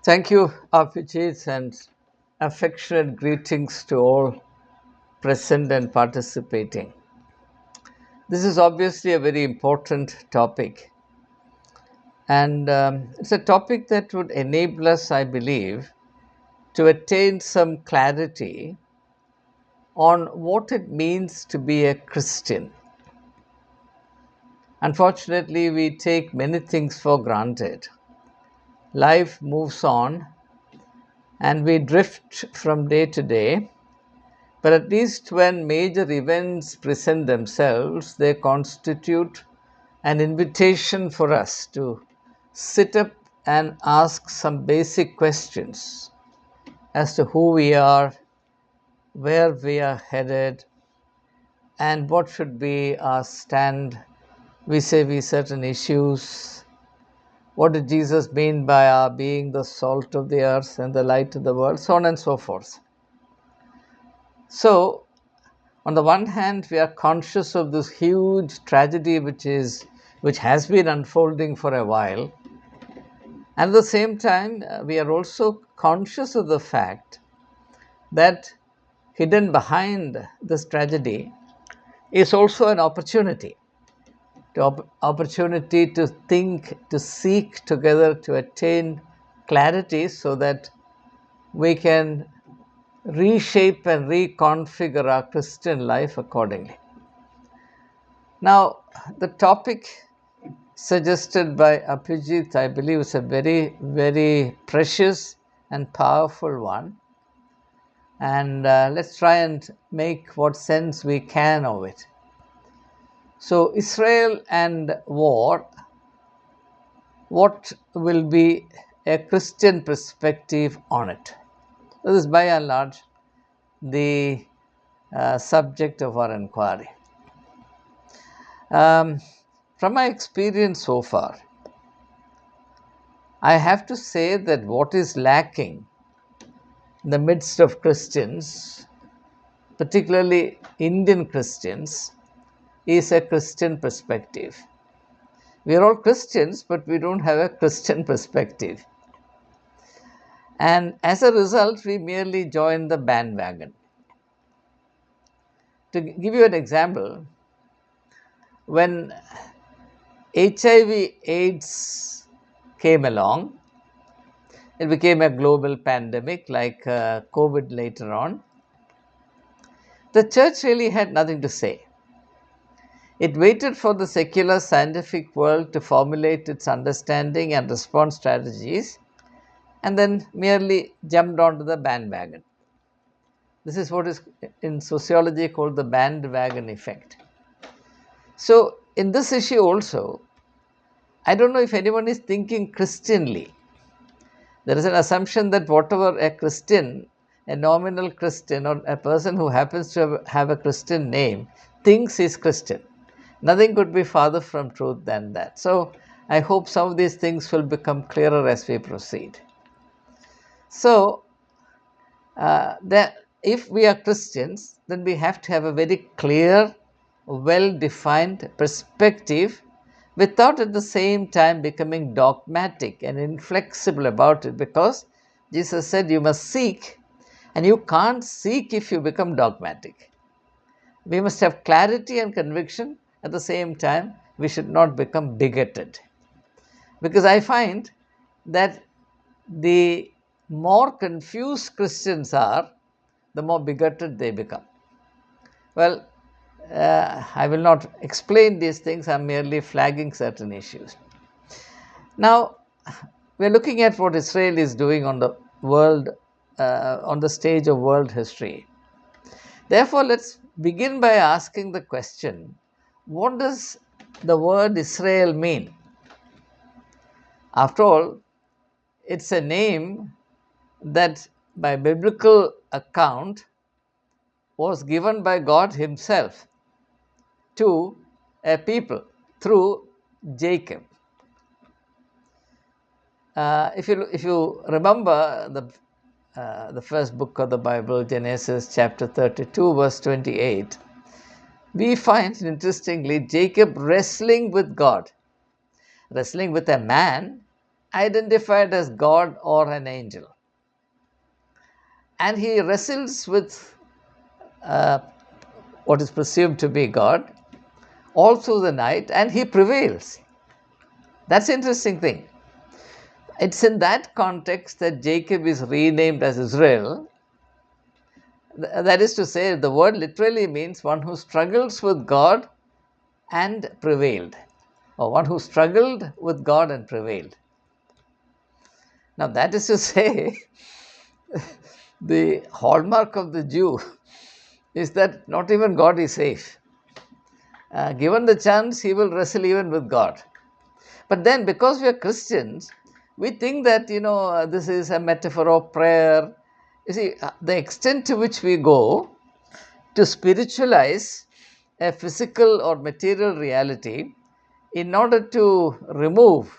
Thank you, Abhijit, and affectionate greetings to all present and participating. This is obviously a very important topic, and it's a topic that would enable us, I believe, to attain some clarity on what it means to be a Christian. Unfortunately, we take many things for granted. Life moves on, and we drift from day to day. But at least when major events present themselves, they constitute an invitation for us to sit up and ask some basic questions as to who we are, where we are headed, and what should be our stand vis a vis certain issues. What did Jesus mean by our being the salt of the earth and the light of the world, so on and so forth. So, on the one hand, we are conscious of this huge tragedy which has been unfolding for a while, and at the same time we are also conscious of the fact that hidden behind this tragedy is also an opportunity, opportunity to think, to seek together, to attain clarity so that we can reshape and reconfigure our Christian life accordingly. Now, the topic suggested by Abhijit, I believe, is a very, very precious and powerful one. And let's try and make what sense we can of it. So, Israel and war, what will be a Christian perspective on it? This is by and large the subject of our inquiry. From my experience so far, I have to say that what is lacking in the midst of Christians, particularly Indian Christians, is a Christian perspective. We are all Christians, but we don't have a Christian perspective. And as a result, we merely join the bandwagon. To give you an example, when HIV/AIDS came along, it became a global pandemic like COVID later on. The church really had nothing to say. It waited for the secular scientific world to formulate its understanding and response strategies and then merely jumped onto the bandwagon. This is what is in sociology called the bandwagon effect. So, in this issue also, I don't know if anyone is thinking Christianly. There is an assumption that whatever a Christian, a nominal Christian, or a person who happens to have a Christian name thinks is Christian. Nothing could be farther from truth than that. So, I hope some of these things will become clearer as we proceed. So, if we are Christians, then we have to have a very clear, well defined perspective without at the same time becoming dogmatic and inflexible about it, because Jesus said you must seek, and you can't seek if you become dogmatic. We must have clarity and conviction. At the same time, we should not become bigoted, because I find that the more confused Christians are, the more bigoted they become. Well, I will not explain these things, I'm merely flagging certain issues. Now, we're looking at what Israel is doing on the world, on the stage of world history. Therefore, let's begin by asking the question, what does the word Israel mean? After all, it's a name that, by biblical account, was given by God Himself to a people through Jacob. If you remember the first book of the Bible, Genesis chapter 32, verse 28, we find interestingly Jacob wrestling with God, wrestling with a man identified as God or an angel. And he wrestles with uh, what is perceived to be God all through the night, and he prevails. That's the interesting thing. It's in that context that Jacob is renamed as Israel. That is to say, the word literally means one who struggles with God and prevailed, or one who struggled with God and prevailed. Now, that is to say, the hallmark of the Jew is that not even God is safe. Given the chance, he will wrestle even with God. But then, because we are Christians, we think that, this is a metaphor of prayer. You see, the extent to which we go to spiritualize a physical or material reality in order to remove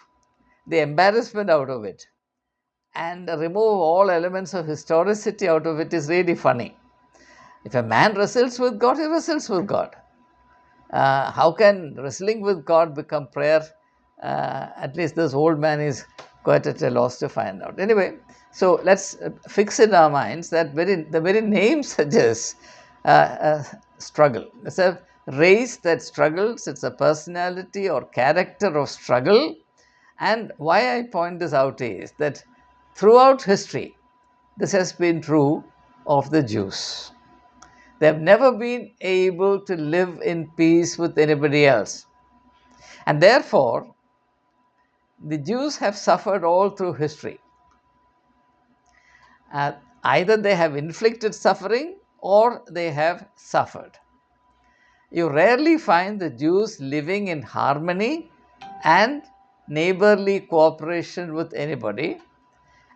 the embarrassment out of it and remove all elements of historicity out of it is really funny. If a man wrestles with God, he wrestles with God. How can wrestling with God become prayer? At least this old man is quite at a loss to find out. Anyway, so let's fix in our minds that the very name suggests struggle. It's a race that struggles, it's a personality or character of struggle. And why I point this out is that throughout history, this has been true of the Jews. They have never been able to live in peace with anybody else. And therefore, the Jews have suffered all through history. Either they have inflicted suffering or they have suffered. You rarely find the Jews living in harmony and neighborly cooperation with anybody.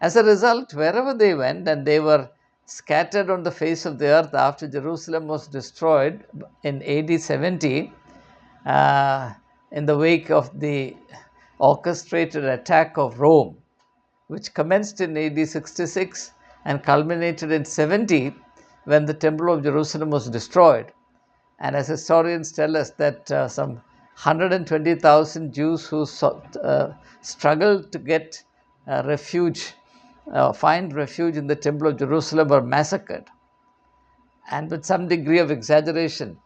As a result, wherever they went, and they were scattered on the face of the earth after Jerusalem was destroyed in AD 70, in the wake of the orchestrated attack of Rome, which commenced in AD 66 and culminated in 70 when the Temple of Jerusalem was destroyed. And as historians tell us that some 120,000 Jews who struggled to get refuge, find refuge in the Temple of Jerusalem were massacred. And with some degree of exaggeration,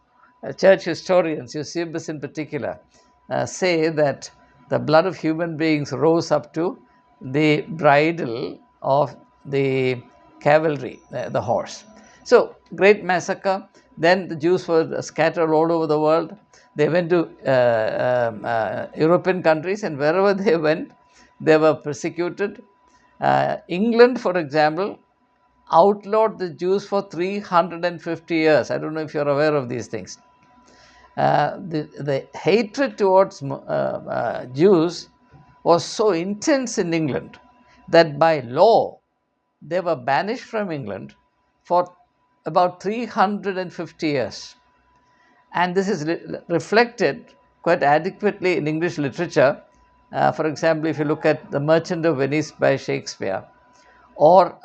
church historians, Eusebius in particular, say that the blood of human beings rose up to the bridle of the cavalry, the horse. So, great massacre. Then the Jews were scattered all over the world. They went to European countries, and wherever they went, they were persecuted. England, for example, outlawed the Jews for 350 years. I don't know if you're aware of these things. The hatred towards Jews was so intense in England that by law they were banished from England for about 350 years. And this is reflected quite adequately in English literature. For example, if you look at The Merchant of Venice by Shakespeare, or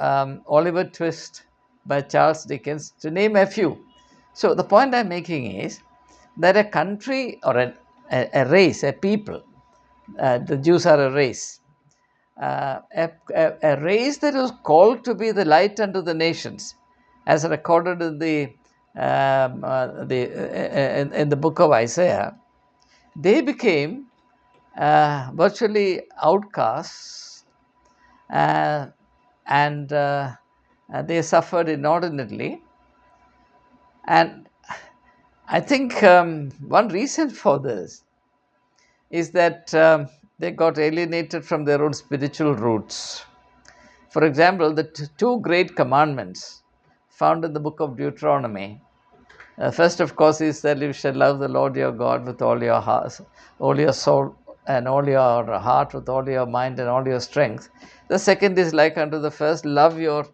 Oliver Twist by Charles Dickens, to name a few. So the point I'm making is that a country or a race, a people, the Jews are a race, a race that was called to be the light unto the nations, as recorded in in the book of Isaiah. They became virtually outcasts, and they suffered inordinately. And I think one reason for this is that they got alienated from their own spiritual roots. For example, the two great commandments found in the book of Deuteronomy. First, of course, is that you shall love the Lord your God with all your heart, all your soul, and all your heart, with all your mind and all your strength. The second is like unto the first, love your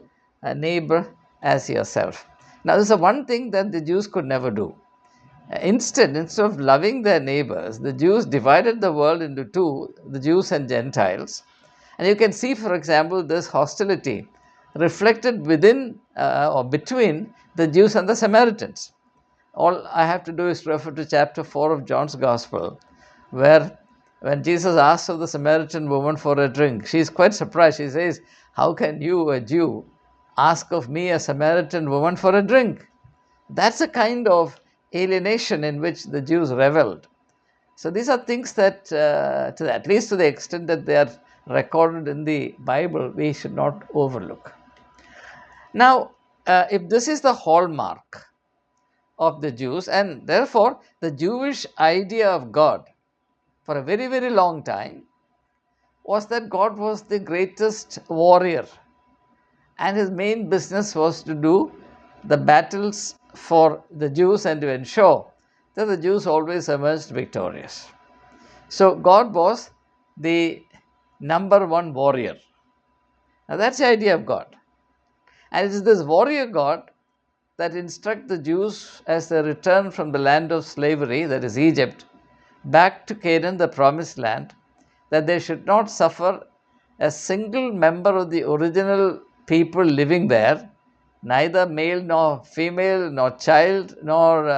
neighbor as yourself. Now, this is one thing that the Jews could never do. Instead of loving their neighbors, the Jews divided the world into two, the Jews and Gentiles. And you can see, for example, this hostility reflected within or between the Jews and the Samaritans. All I have to do is refer to chapter 4 of John's Gospel, where When Jesus asks of the Samaritan woman for a drink, she is quite surprised. She says, "How can you, a Jew, ask of me, a Samaritan woman, for a drink?" That's a kind of alienation in which the Jews reveled. So these are things that, at least to the extent that they are recorded in the Bible, we should not overlook. Now, if this is the hallmark of the Jews, and therefore the Jewish idea of God for a very, very long time was that God was the greatest warrior, and his main business was to do the battles for the Jews and to ensure that the Jews always emerged victorious. So God was the number one warrior. Now that's the idea of God. And it is this warrior God that instructs the Jews as they return from the land of slavery, that is Egypt, back to Canaan, the promised land, that they should not suffer a single member of the original people living there, neither male nor female, nor child, nor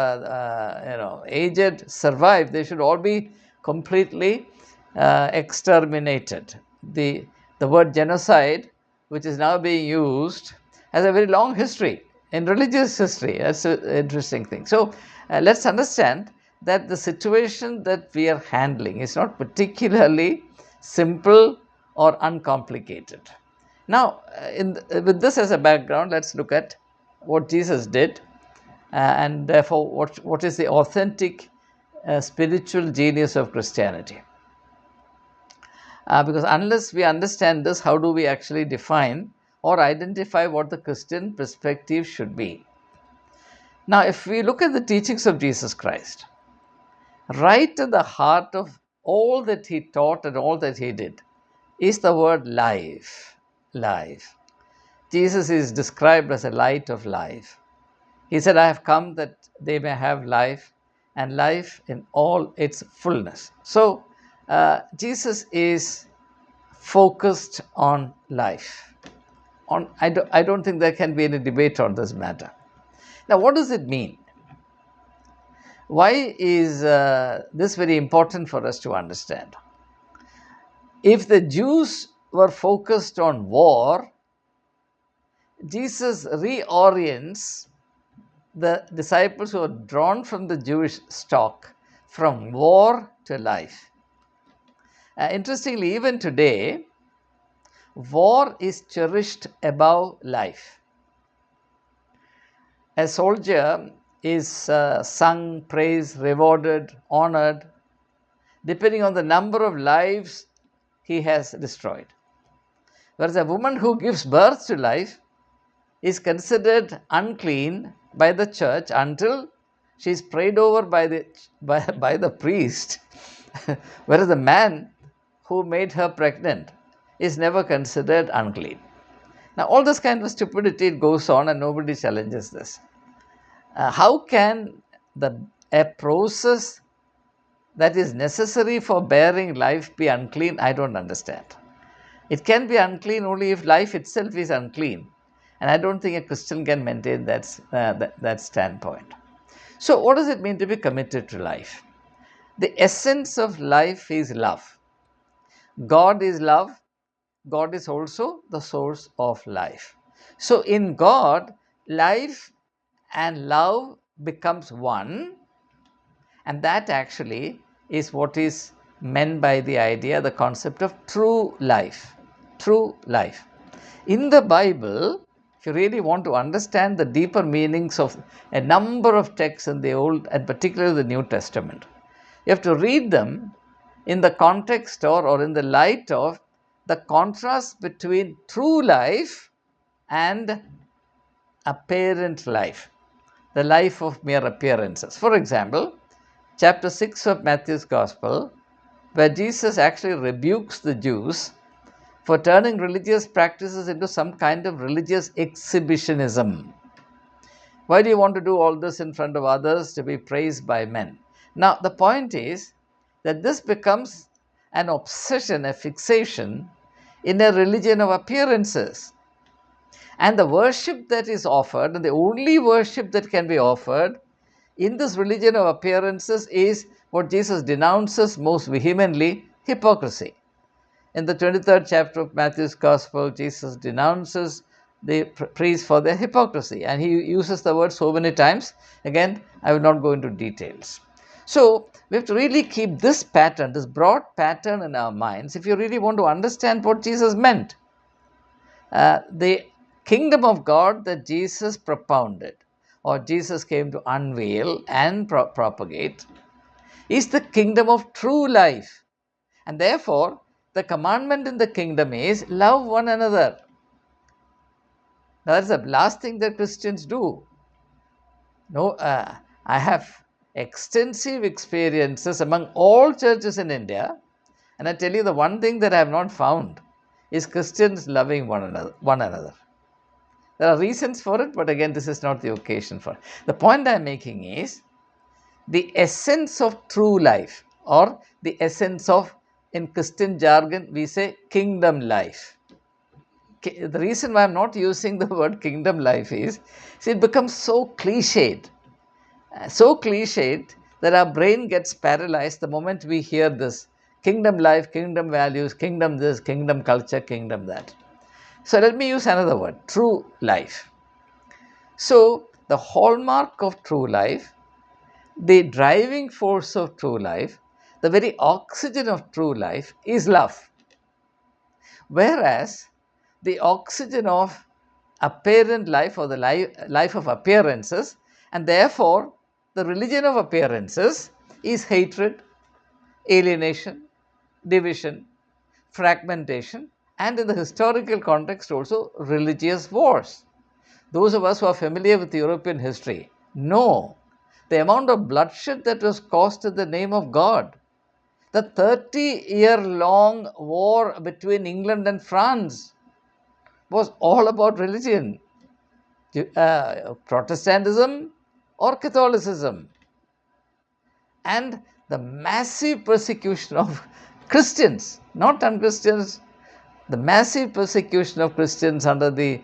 aged, survive. They should all be completely exterminated. The word genocide, which is now being used, has a very long history in religious history. That's an interesting thing. So let's understand that the situation that we are handling is not particularly simple or uncomplicated. Now, with this as a background, let's look at what Jesus did, and therefore what is the authentic spiritual genius of Christianity. Because unless we understand this, how do we actually define or identify what the Christian perspective should be? Now, if we look at the teachings of Jesus Christ, right at the heart of all that he taught and all that he did is the word life. Life. Jesus is described as a light of life. He said, "I have come that they may have life, and life in all its fullness." So, Jesus is focused on life. I don't think there can be any debate on this matter. Now, what does it mean? Why is this very important for us to understand? If the Jews were focused on war, Jesus reorients the disciples who are drawn from the Jewish stock from war to life. Interestingly, even today, war is cherished above life. A soldier is sung, praised, rewarded, honored, depending on the number of lives he has destroyed. Whereas a woman who gives birth to life is considered unclean by the church until she is prayed over by the priest. Whereas the man who made her pregnant is never considered unclean. Now, all this kind of stupidity goes on and nobody challenges this. How can a process that is necessary for bearing life be unclean? I don't understand. It can be unclean only if life itself is unclean. And I don't think a Christian can maintain that standpoint. So, what does it mean to be committed to life? The essence of life is love. God is love. God is also the source of life. So, in God, life and love becomes one, and that actually is what is meant by the idea, the concept of true life. True life. In the Bible, if you really want to understand the deeper meanings of a number of texts in the Old and particularly the New Testament, you have to read them in the context or in the light of the contrast between true life and apparent life, the life of mere appearances. For example, chapter 6 of Matthew's Gospel, where Jesus actually rebukes the Jews for turning religious practices into some kind of religious exhibitionism. Why do you want to do all this in front of others to be praised by men? Now, the point is that this becomes an obsession, a fixation in a religion of appearances. And the worship that is offered, and the only worship that can be offered in this religion of appearances, is what Jesus denounces most vehemently, hypocrisy. In the 23rd chapter of Matthew's Gospel, Jesus denounces the priests for their hypocrisy, and he uses the word so many times. Again, I will not go into details. So, we have to really keep this pattern, this broad pattern in our minds if you really want to understand what Jesus meant. The kingdom of God that Jesus propounded, or Jesus came to unveil and propagate, is the kingdom of true life. And therefore, the commandment in the kingdom is love one another. Now, that's the last thing that Christians do. No, I have extensive experiences among all churches in India, and I tell you the one thing that I have not found is Christians loving one another. There are reasons for it, but again, this is not the occasion for it. The point I am making is the essence of true life, or the essence of, in Christian jargon, we say kingdom life. The reason why I'm not using the word kingdom life is, see, it becomes so cliched that our brain gets paralyzed the moment we hear this kingdom life, kingdom values, kingdom this, kingdom culture, kingdom that. So let me use another word, true life. So the hallmark of true life, the driving force of true life, the very oxygen of true life is love. Whereas the oxygen of apparent life, or the life of appearances, and therefore the religion of appearances, is hatred, alienation, division, fragmentation, and in the historical context also religious wars. Those of us who are familiar with European history know the amount of bloodshed that was caused in the name of God. The 30-year-long war between England and France was all about religion, Protestantism or Catholicism, and the massive persecution of Christians, not unchristians, the massive persecution of Christians under the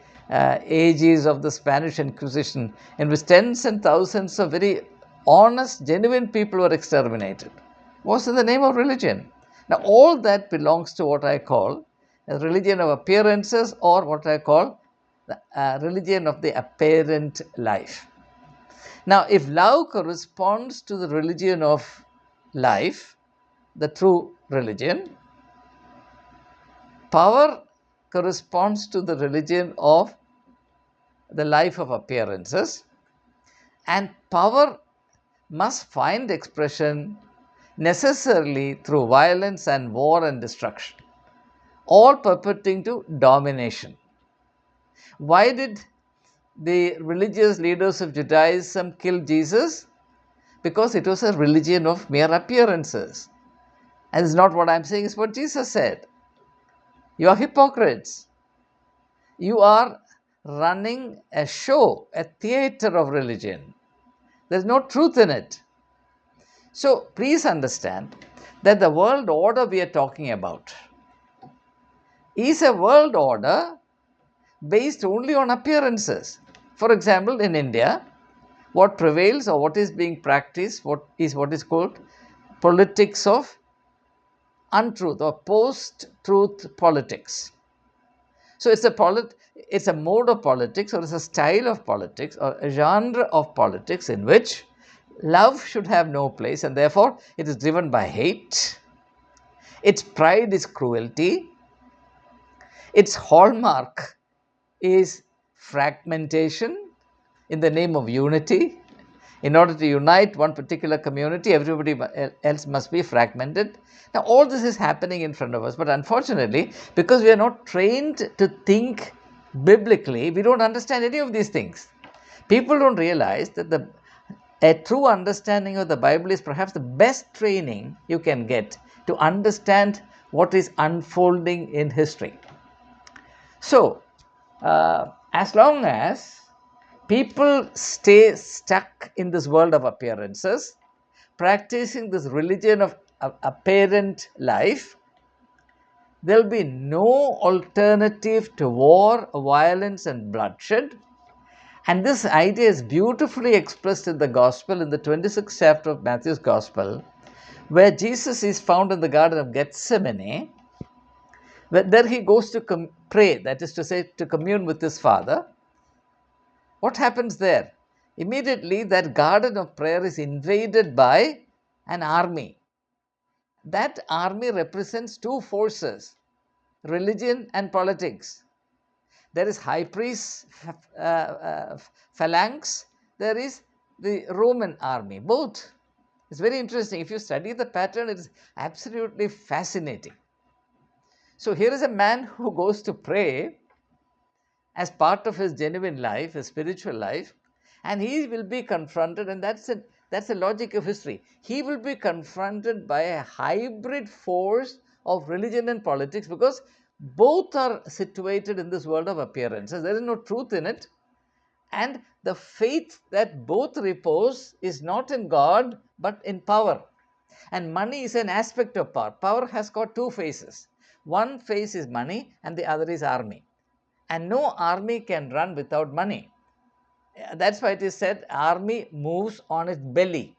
aegis of the Spanish Inquisition, in which tens and thousands of very honest, genuine people were exterminated, was in the name of religion. Now, all that belongs to what I call a religion of appearances, or what I call the religion of the apparent life. Now, if love corresponds to the religion of life, the true religion, power corresponds to the religion of the life of appearances, and power must find expression necessarily through violence and war and destruction, all purporting to domination. Why did the religious leaders of Judaism kill Jesus? Because it was a religion of mere appearances. And it's not what I'm saying, it's what Jesus said. You are hypocrites. You are running a show, a theater of religion. There's no truth in it. So please understand that the world order we are talking about is a world order based only on appearances. For example, in India, what prevails, or what is being practiced, what is called politics of untruth, or post-truth politics. So it's a mode of politics, or it's a style of politics, or a genre of politics in which love should have no place, and therefore it is driven by hate. Its pride is cruelty. Its hallmark is fragmentation in the name of unity. In order to unite one particular community, everybody else must be fragmented. Now, all this is happening in front of us, but unfortunately, because we are not trained to think biblically, we don't understand any of these things. People don't realize that a true understanding of the Bible is perhaps the best training you can get to understand what is unfolding in history. So, as long as people stay stuck in this world of appearances, practicing this religion of apparent life, there will be no alternative to war, violence, and bloodshed. And this idea is beautifully expressed in the Gospel, in the 26th chapter of Matthew's Gospel, where Jesus is found in the Garden of Gethsemane, where there he goes to pray, that is to say, to commune with his Father. What happens there? Immediately, that garden of prayer is invaded by an army. That army represents two forces, religion and politics. There is high priest phalanx, there is the Roman army, both. It's very interesting. If you study the pattern, it is absolutely fascinating. So here is a man who goes to pray as part of his genuine life, his spiritual life, and he will be confronted, and that's the logic of history. He will be confronted by a hybrid force of religion and politics, because both are situated in this world of appearances. There is no truth in it, and the faith that both repose is not in God but in power. And money is an aspect of power. Power has got two faces. One face is money, and the other is army. And no army can run without money. That's why it is said army moves on its belly.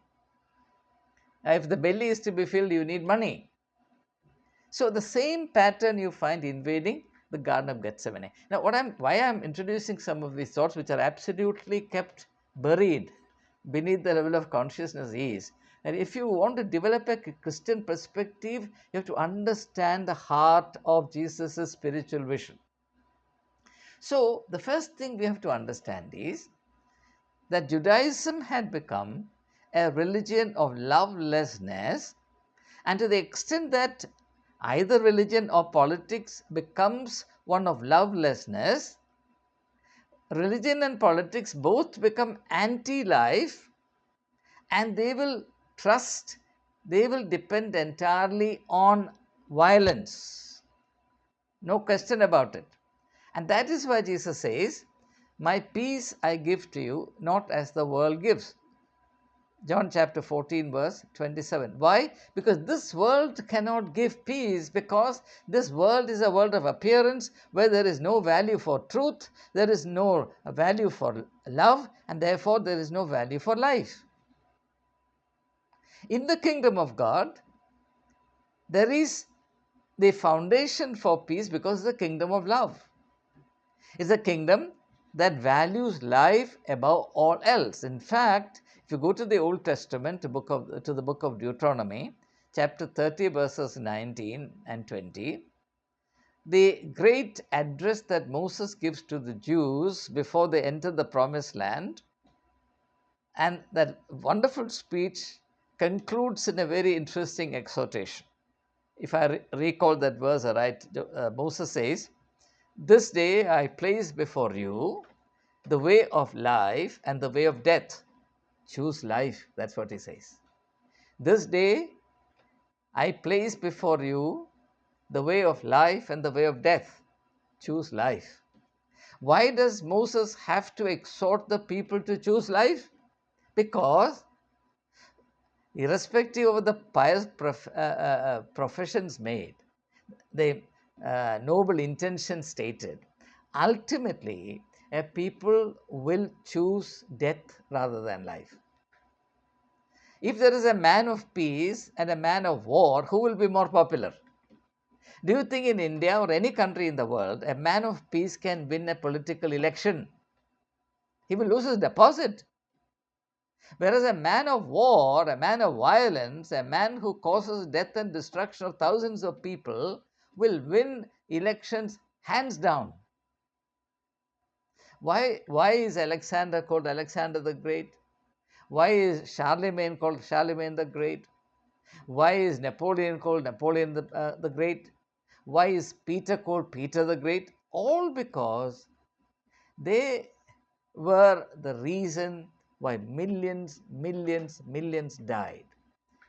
If the belly is to be filled, you need money. So the same pattern you find invading the Garden of Gethsemane. Now, why I'm introducing some of these thoughts, which are absolutely kept buried beneath the level of consciousness, is that if you want to develop a Christian perspective, you have to understand the heart of Jesus' spiritual vision. So the first thing we have to understand is that Judaism had become a religion of lovelessness, and to the extent that either religion or politics becomes one of lovelessness, religion and politics both become anti-life, and they will depend entirely on violence. No question about it. And that is why Jesus says, "My peace I give to you, not as the world gives." John chapter 14 verse 27. Why? Because this world cannot give peace, because this world is a world of appearance where there is no value for truth, there is no value for love, and therefore there is no value for life. In the kingdom of God, there is the foundation for peace, because the kingdom of love is a kingdom that values life above all else. In fact, if you go to the Old Testament, to the book of Deuteronomy, chapter 30, verses 19 and 20, the great address that Moses gives to the Jews before they enter the promised land, and that wonderful speech concludes in a very interesting exhortation. If I recall that verse right, Moses says, "This day I place before you the way of life and the way of death. Choose life." That's what he says. "This day I place before you the way of life and the way of death. Choose life." Why does Moses have to exhort the people to choose life? Because irrespective of the pious professions made, the noble intention stated, ultimately a people will choose death rather than life. If there is a man of peace and a man of war, who will be more popular? Do you think in India or any country in the world, a man of peace can win a political election? He will lose his deposit. Whereas a man of war, a man of violence, a man who causes death and destruction of thousands of people will win elections hands down. Why is Alexander called Alexander the Great? Why is Charlemagne called Charlemagne the Great? Why is Napoleon called Napoleon the Great? Why is Peter called Peter the Great? All because they were the reason why millions died.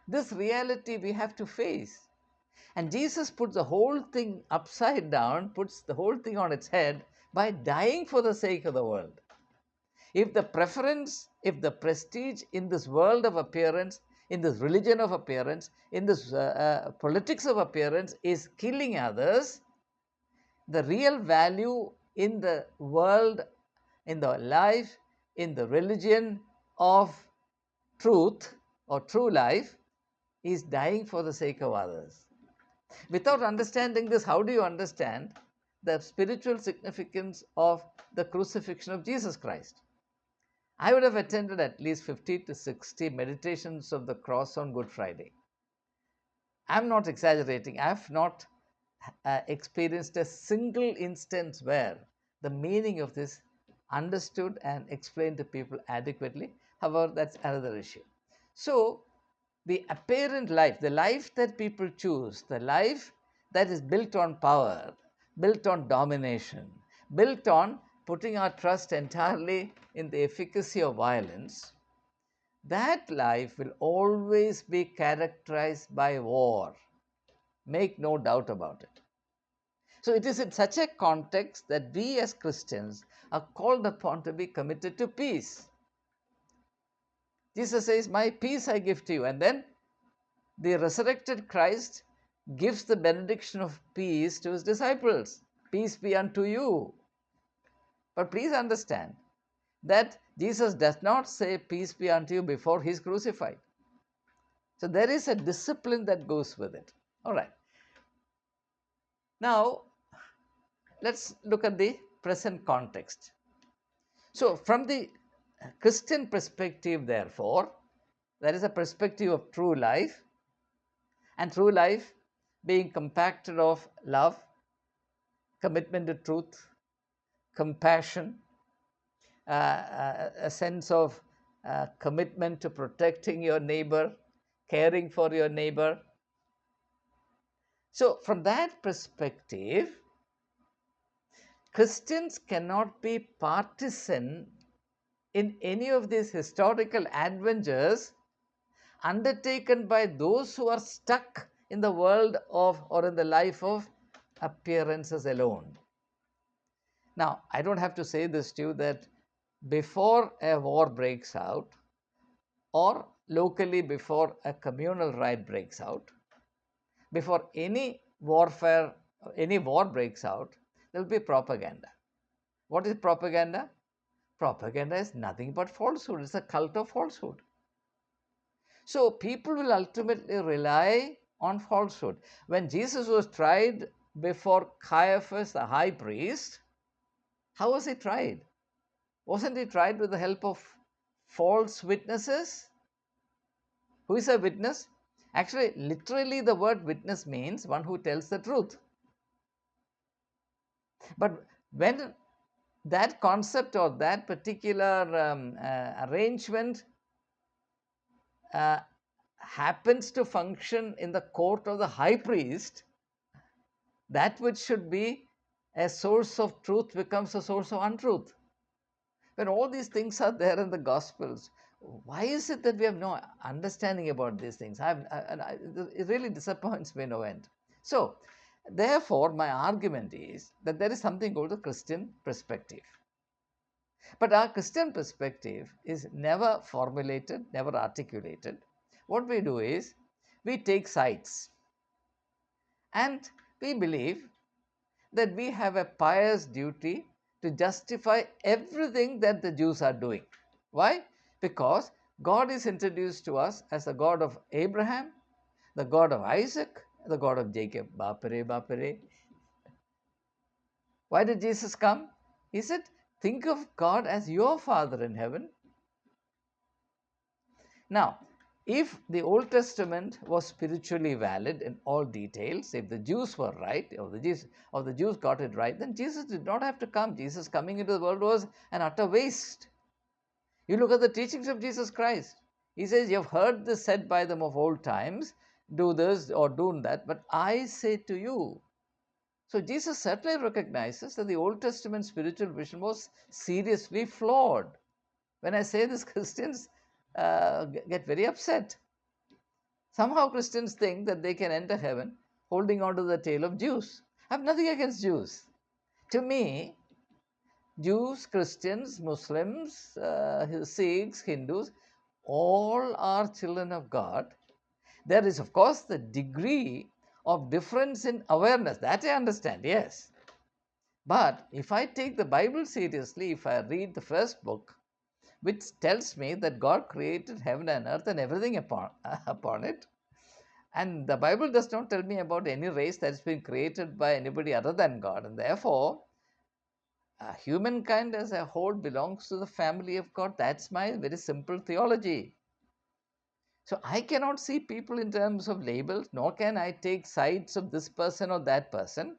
This reality we have to face. And Jesus puts the whole thing upside down, puts the whole thing on its head by dying for the sake of the world. If the preference, if the prestige in this world of appearance, in this religion of appearance, in this politics of appearance is killing others, the real value in the world, in the life, in the religion of truth or true life is dying for the sake of others. Without understanding this, how do you understand the spiritual significance of the crucifixion of Jesus Christ? I would have attended at least 50 to 60 meditations of the cross on Good Friday. I'm not exaggerating. I've not experienced a single instance where the meaning of this understood and explained to people adequately. However, that's another issue. So, the apparent life, the life that people choose, the life that is built on power, built on domination, built on putting our trust entirely in the efficacy of violence, that life will always be characterized by war. Make no doubt about it. So, it is in such a context that we as Christians are called upon to be committed to peace. Jesus says, "My peace I give to you." And then the resurrected Christ gives the benediction of peace to his disciples. Peace be unto you. But please understand that Jesus does not say peace be unto you before he is crucified. So there is a discipline that goes with it. All right. Now, let's look at the present context. So, from the Christian perspective, therefore, there is a perspective of true life, and true life being compacted of love, commitment to truth, compassion, a sense of commitment to protecting your neighbor, caring for your neighbor. So, from that perspective, Christians cannot be partisan in any of these historical adventures undertaken by those who are stuck in the world of or in the life of appearances alone. Now, I don't have to say this to you that before a war breaks out, or locally before a communal riot breaks out, before any warfare, any war breaks out, there will be propaganda. What is propaganda? Propaganda is nothing but falsehood. It's a cult of falsehood. So people will ultimately rely on falsehood. When Jesus was tried before Caiaphas, the high priest, how was he tried? Wasn't he tried with the help of false witnesses? Who is a witness? Actually, literally, the word witness means one who tells the truth. But when that concept or that particular arrangement uh, happens to function in the court of the high priest, that which should be a source of truth becomes a source of untruth. When all these things are there in the Gospels, why is it that we have no understanding about these things? It really disappoints me no end. So, therefore, my argument is that there is something called the Christian perspective. But our Christian perspective is never formulated, never articulated. What we do is we take sides and we believe that we have a pious duty to justify everything that the Jews are doing. Why? Because God is introduced to us as the God of Abraham, the God of Isaac, the God of Jacob. Bapare, bapare. Why did Jesus come? He said, think of God as your Father in heaven. Now, if the Old Testament was spiritually valid in all details, if the Jews were right, or the Jews got it right, then Jesus did not have to come. Jesus coming into the world was an utter waste. You look at the teachings of Jesus Christ. He says, you have heard this said by them of old times, do this or do that, but I say to you. So Jesus certainly recognizes that the Old Testament spiritual vision was seriously flawed. When I say this, Christians get very upset. Somehow Christians think that they can enter heaven holding on to the tail of Jews. I have nothing against Jews. To me, Jews, Christians, Muslims, Sikhs, Hindus, all are children of God. There is, of course, the degree of difference in awareness. That I understand, yes. But if I take the Bible seriously, if I read the first book, which tells me that God created heaven and earth and everything upon it, And the Bible does not tell me about any race that's been created by anybody other than God. And therefore, humankind as a whole belongs to the family of God. That's my very simple theology. So I cannot see people in terms of labels, nor can I take sides of this person or that person.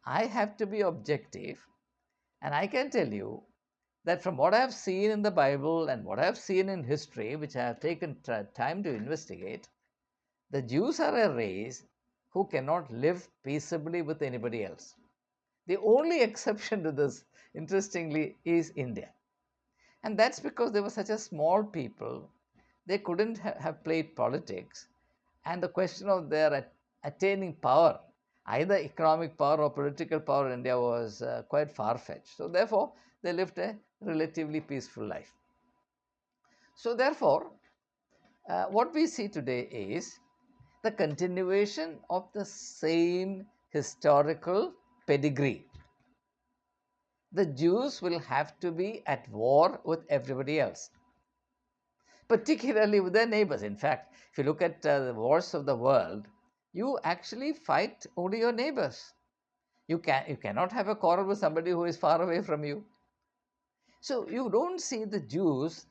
I have to be objective. And I can tell you that from what I have seen in the Bible and what I have seen in history, which I have taken time to investigate, the Jews are a race who cannot live peaceably with anybody else. The only exception to this, interestingly, is India. And that's because they were such a small people, they couldn't have played politics. And the question of their attaining power, either economic power or political power in India, was quite far fetched. So, therefore, they lived a relatively peaceful life. So, therefore, what we see today is the continuation of the same historical pedigree. The Jews will have to be at war with everybody else, particularly with their neighbors. In fact, if you look at the wars of the world, you actually fight only your neighbors. You cannot have a quarrel with somebody who is far away from you. So you don't see the Jews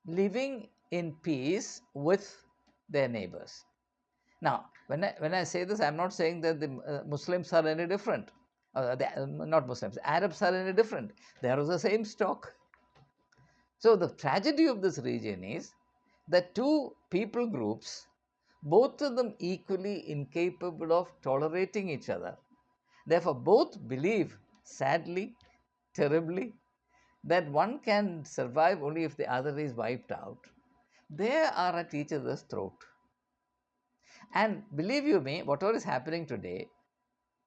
living in peace with their neighbors. Now, when I say this, I'm not saying that the Muslims are any different. Not Muslims, Arabs are any different. They are the same stock. So the tragedy of this region is that two people groups, both of them equally incapable of tolerating each other. Therefore, both believe, sadly, terribly, that one can survive only if the other is wiped out. They are at each other's throat. And believe you me, whatever is happening today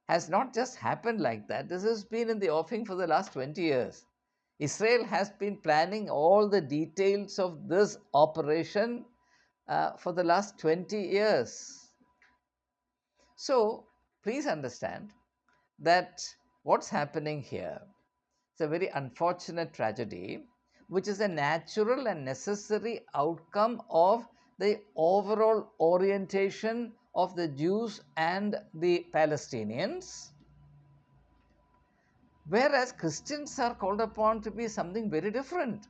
has not just happened like that. This has been in the offing for the last 20 years. Israel has been planning all the details of this operation for the last 20 years. So, please understand that what's happening here is a very unfortunate tragedy, which is a natural and necessary outcome of the overall orientation of the Jews and the Palestinians. Whereas Christians are called upon to be something very different.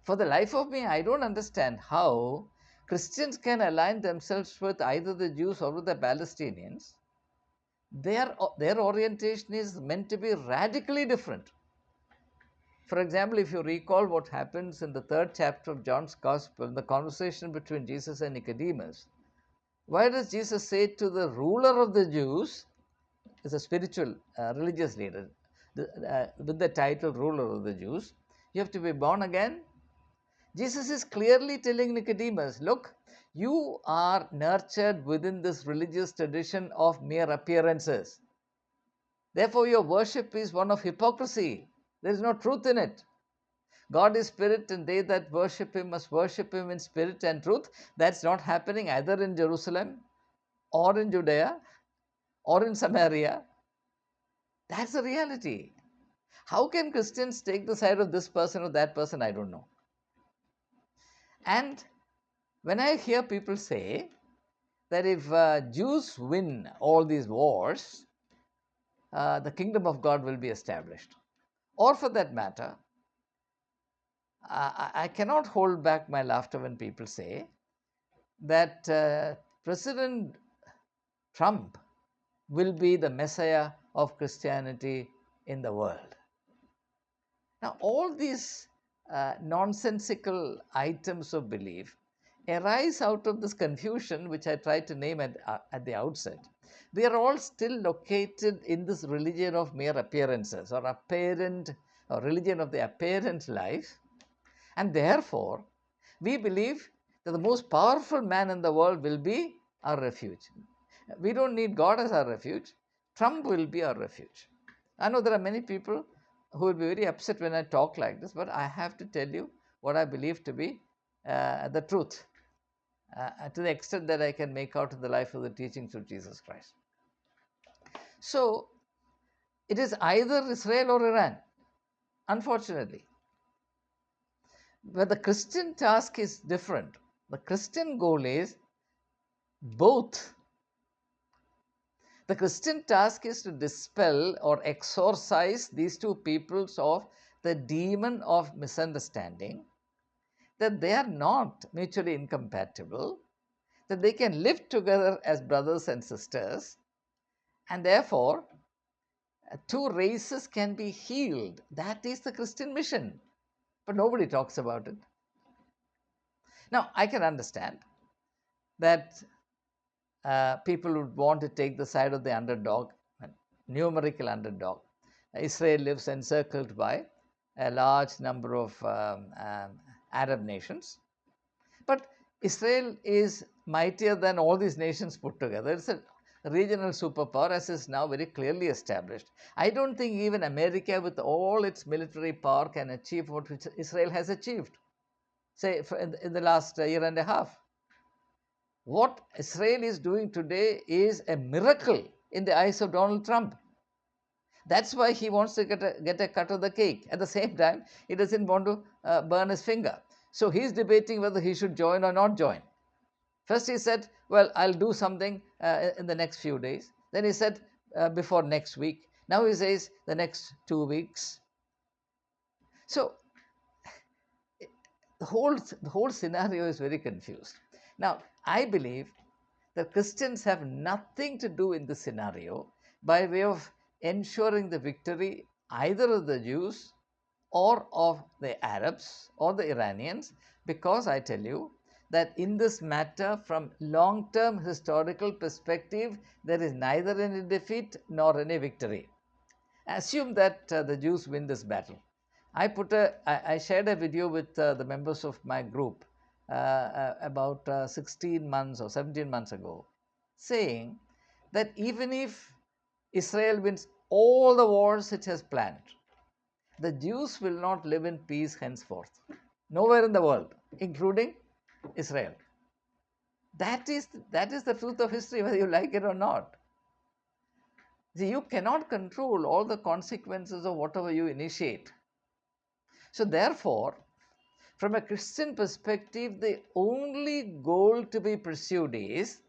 For the life of me, I don't understand how Christians can align themselves with either the Jews or with the Palestinians. Their orientation is meant to be radically different. For example, if you recall what happens in the third chapter of John's Gospel, the conversation between Jesus and Nicodemus, why does Jesus say to the ruler of the Jews, is a spiritual religious leader with the title ruler of the Jews, you have to be born again? Jesus is clearly telling Nicodemus, look, you are nurtured within this religious tradition of mere appearances. Therefore, your worship is one of hypocrisy. There is no truth in it. God is spirit, and they that worship him must worship him in spirit and truth. That's not happening either in Jerusalem or in Judea or in Samaria. That's the reality. How can Christians take the side of this person or that person? I don't know. And when I hear people say that if Jews win all these wars, the kingdom of God will be established. Or for that matter, I cannot hold back my laughter when people say that President Trump will be the Messiah of Christianity in the world. Now, all these nonsensical items of belief arise out of this confusion, which I tried to name at the outset. We are all still located in this religion of mere appearances or apparent, or religion of the apparent life, and therefore we believe that the most powerful man in the world will be our refuge. We don't need God as our refuge. Trump will be our refuge. I know there are many people who will be very upset when I talk like this, but I have to tell you what I believe to be the truth, to the extent that I can make out in the life of the teachings of Jesus Christ. So, it is either Israel or Iran, unfortunately. But the Christian task is different. The Christian goal is Both. The Christian task is to dispel or exorcise these two peoples of the demon of misunderstanding, that they are not mutually incompatible, that they can live together as brothers and sisters, and therefore two races can be healed. That is the Christian mission. But nobody talks about it. Now, I can understand that people would want to take the side of the underdog, numerical underdog. Israel lives encircled by a large number of Arab nations. But Israel is mightier than all these nations put together. It's a regional superpower, as is now very clearly established. I don't think even America, with all its military power, can achieve what Israel has achieved, say, in the last year and a half. What Israel is doing today is a miracle in the eyes of Donald Trump. That's why he wants to get a cut of the cake. At the same time, he doesn't want to burn his finger. So he's debating whether he should join or not join. First he said, well, I'll do something in the next few days. Then he said, before next week. Now he says the next 2 weeks. So the whole scenario is very confused. Now, I believe that Christians have nothing to do in this scenario by way of ensuring the victory either of the Jews or of the Arabs or the Iranians, because I tell you that in this matter, from long term historical perspective, there is neither any defeat nor any victory. Assume that the Jews win this battle. I shared a video with the members of my group about 16 months or 17 months ago, saying that even if Israel wins all the wars it has planned, the Jews will not live in peace henceforth. Nowhere in the world, including Israel. That is the truth of history, whether you like it or not. See, you cannot control all the consequences of whatever you initiate. So, therefore, from a Christian perspective, the only goal to be pursued is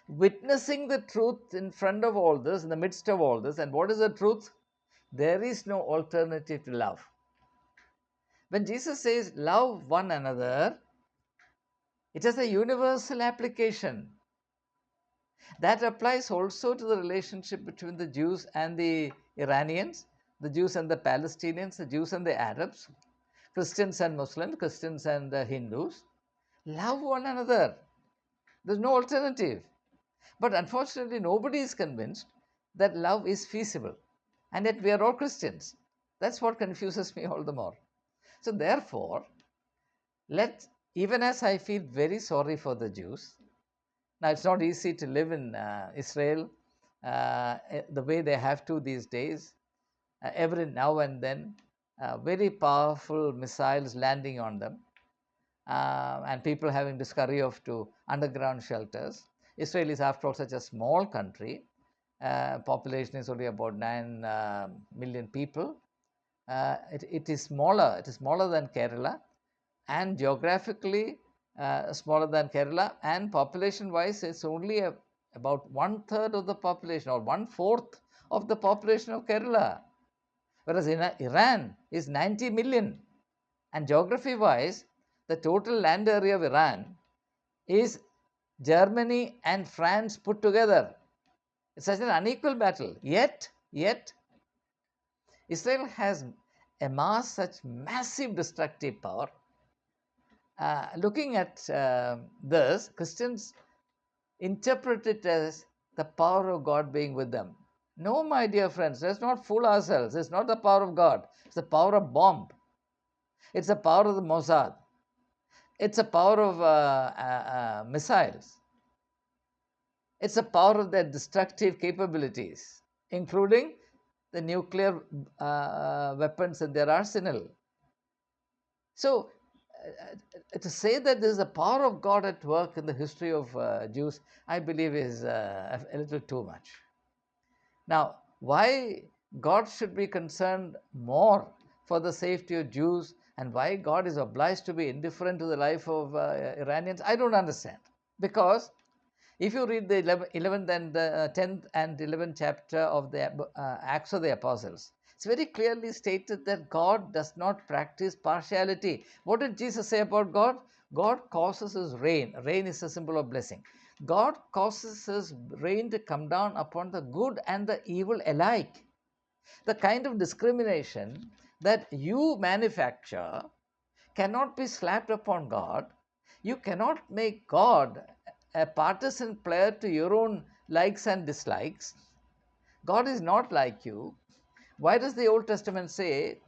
witnessing the truth in front of all this, in the midst of all this. And what is the truth? There is no alternative to love. When Jesus says, love one another, it has a universal application. That applies also to the relationship between the Jews and the Iranians, the Jews and the Palestinians, the Jews and the Arabs, Christians and Muslims, Christians and Hindus. Love one another. There's no alternative. But unfortunately, nobody is convinced that love is feasible. And yet we are all Christians. That's what confuses me all the more. So therefore, even as I feel very sorry for the Jews, now it's not easy to live in Israel the way they have to these days. Every now and then, very powerful missiles landing on them, and people having to scurry off to underground shelters. Israel is, after all, such a small country. Population is only about 9 million people. It is smaller. It is smaller than Kerala, and geographically smaller than Kerala, and population-wise, it's only about 1/3 of the population or 1/4 of the population of Kerala. Whereas Iran is 90 million, and geography-wise, the total land area of Iran is Germany and France put together. It's such an unequal battle. Yet, Israel has amassed such massive destructive power. Looking at this, Christians interpret it as the power of God being with them. No, my dear friends, let's not fool ourselves. It's not the power of God. It's the power of bomb. It's the power of the Mossad. It's the power of missiles. It's the power of their destructive capabilities, including the nuclear weapons in their arsenal. So, to say that there is a power of God at work in the history of Jews, I believe is a little too much. Now, why God should be concerned more for the safety of Jews and why God is obliged to be indifferent to the life of Iranians, I don't understand. Because if you read the 11th and 10th and 11th chapter of the Acts of the Apostles, it's very clearly stated that God does not practice partiality. What did Jesus say about God? God causes his rain. Rain is a symbol of blessing. God causes his rain to come down upon the good and the evil alike. The kind of discrimination that you manufacture cannot be slapped upon God. You cannot make God a partisan player to your own likes and dislikes. God is not like you. Why does the Old Testament say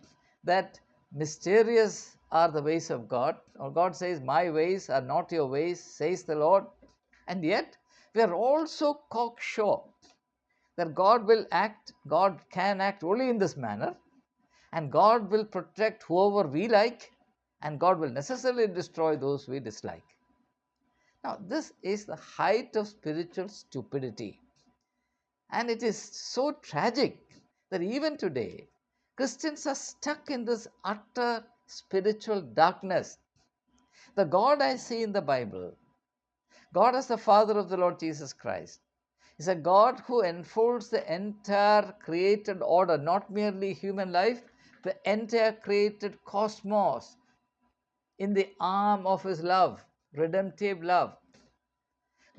that mysterious are the ways of God? Or God says, my ways are not your ways, says the Lord. And yet, we are also cocksure that God will act, God can act only in this manner, and God will protect whoever we like, and God will necessarily destroy those we dislike. Now, this is the height of spiritual stupidity. And it is so tragic that even today, Christians are stuck in this utter spiritual darkness. The God I see in the Bible, God as the Father of the Lord Jesus Christ, is a God who enfolds the entire created order, not merely human life, the entire created cosmos in the arm of his love, redemptive love.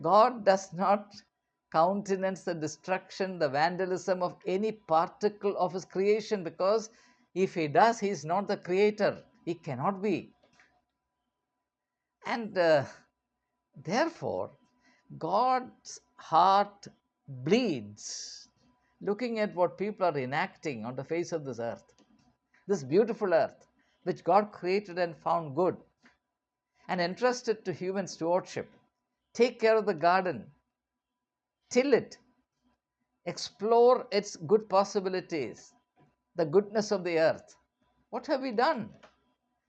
God does not countenance the destruction, the vandalism of any particle of his creation, because if he does, he is not the creator. He cannot be. And therefore, God's heart bleeds looking at what people are enacting on the face of this earth, this beautiful earth, which God created and found good and entrusted to human stewardship. Take care of the garden, till it, explore its good possibilities, the goodness of the earth. What have we done?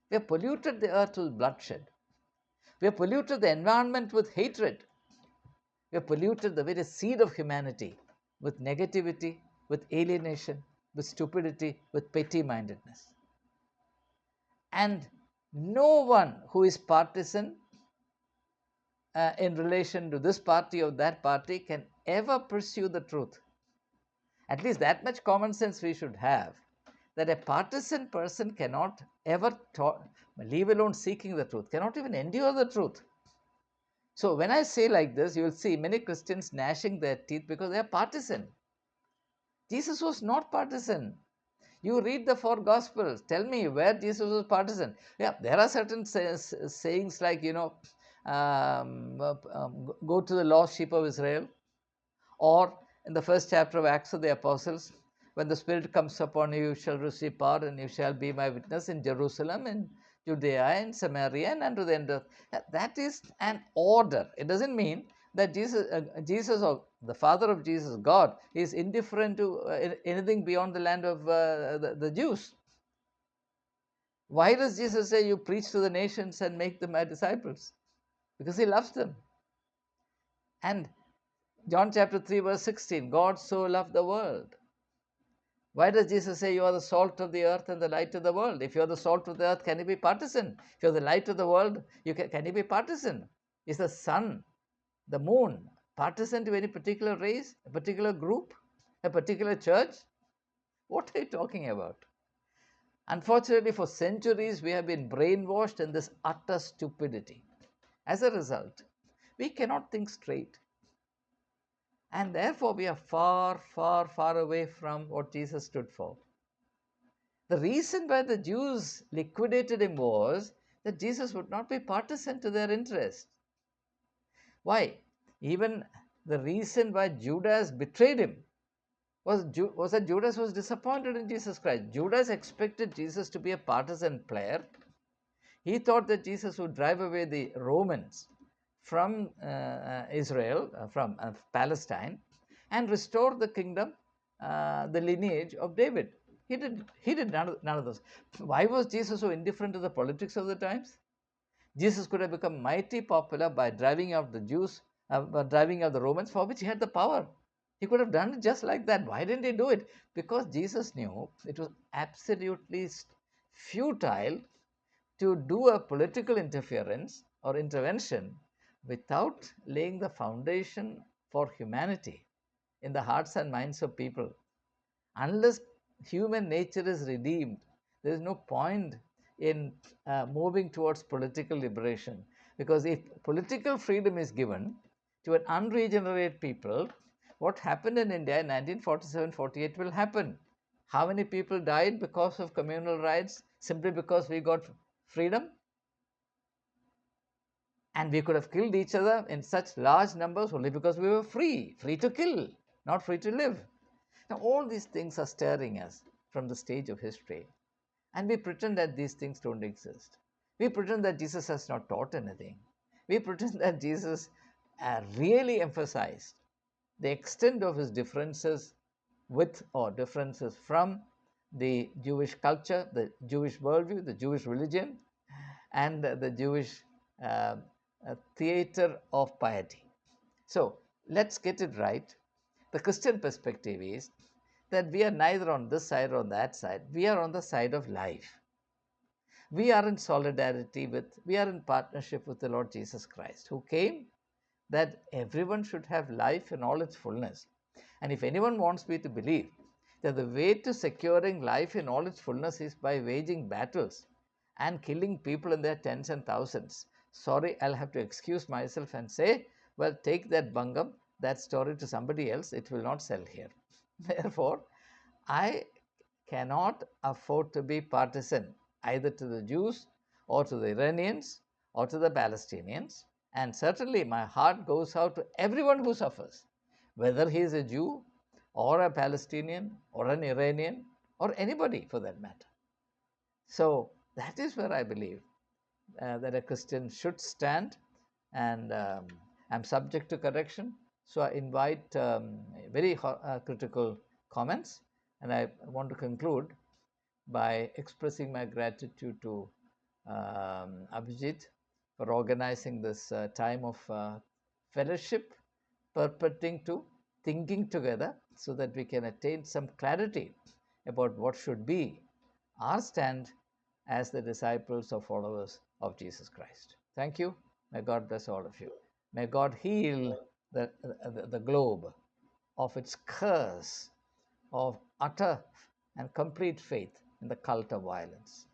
We have polluted the earth with bloodshed. We have polluted the environment with hatred. We have polluted the very seed of humanity with negativity, with alienation, with stupidity, with petty mindedness. And no one who is partisan in relation to this party or that party can ever pursue the truth. At least that much common sense we should have, that a partisan person cannot ever leave alone seeking the truth, cannot even endure the truth. So when I say like this, you will see many Christians gnashing their teeth because they are partisan. Jesus was not partisan. You read the four gospels, tell me where Jesus was partisan. Yeah, there are certain sayings like, go to the lost sheep of Israel, or in the first chapter of Acts of the Apostles, when the Spirit comes upon you, you shall receive power, and you shall be my witness in Jerusalem, in Judea, in Samaria, and unto the end of that is an order. It doesn't mean that Jesus or the Father of Jesus, God, is indifferent to anything beyond the land of the Jews. Why does Jesus say, you preach to the nations and make them my disciples? Because he loves them. And John chapter 3, verse 16, God so loved the world. Why does Jesus say you are the salt of the earth and the light of the world? If you are the salt of the earth, can you be partisan? If you are the light of the world, can you be partisan? Is the sun, the moon, partisan to any particular race, a particular group, a particular church? What are you talking about? Unfortunately, for centuries, we have been brainwashed in this utter stupidity. As a result, we cannot think straight. And therefore, we are far, far, far away from what Jesus stood for. The reason why the Jews liquidated him was that Jesus would not be partisan to their interest. Why? Even the reason why Judas betrayed him was that Judas was disappointed in Jesus Christ. Judas expected Jesus to be a partisan player. He thought that Jesus would drive away the Romans from Israel, from Palestine, and restore the kingdom, the lineage of David. He did none of those. Why was Jesus so indifferent to the politics of the times? Jesus could have become mighty popular by driving out the Jews, by driving out the Romans, for which he had the power. He could have done it just like that. Why didn't he do it? Because Jesus knew it was absolutely futile to do a political interference or intervention without laying the foundation for humanity in the hearts and minds of people, unless human nature is redeemed, there is no point in moving towards political liberation. Because if political freedom is given to an unregenerate people, what happened in India in 1947-48 will happen. How many people died because of communal rights simply because we got freedom? And we could have killed each other in such large numbers only because we were free to kill, not free to live. Now, all these things are stirring us from the stage of history, and we pretend that these things don't exist. We pretend that Jesus has not taught anything. We pretend that Jesus really emphasized the extent of his differences with or differences from the Jewish culture, the Jewish worldview, the Jewish religion, and the Jewish uh, theater of piety. So let's get it right. The Christian perspective is that we are neither on this side or on that side. We are on the side of life. We are in solidarity with, we are in partnership with the Lord Jesus Christ, who came that everyone should have life in all its fullness. And if anyone wants me to believe that the way to securing life in all its fullness is by waging battles and killing people in their tens and thousands, sorry, I'll have to excuse myself and say, well, take that bungam, that story to somebody else, it will not sell here. Therefore, I cannot afford to be partisan either to the Jews or to the Iranians or to the Palestinians. And certainly my heart goes out to everyone who suffers, whether he is a Jew or a Palestinian or an Iranian or anybody for that matter. So that is where I believe that a Christian should stand, and I'm subject to correction. So I invite very critical comments, and I want to conclude by expressing my gratitude to Abhijit for organizing this time of fellowship, perpetuating to thinking together so that we can attain some clarity about what should be our stand as the disciples or followers of Jesus Christ. Thank you. May God bless all of you. May God heal the globe of its curse of utter and complete faith in the cult of violence.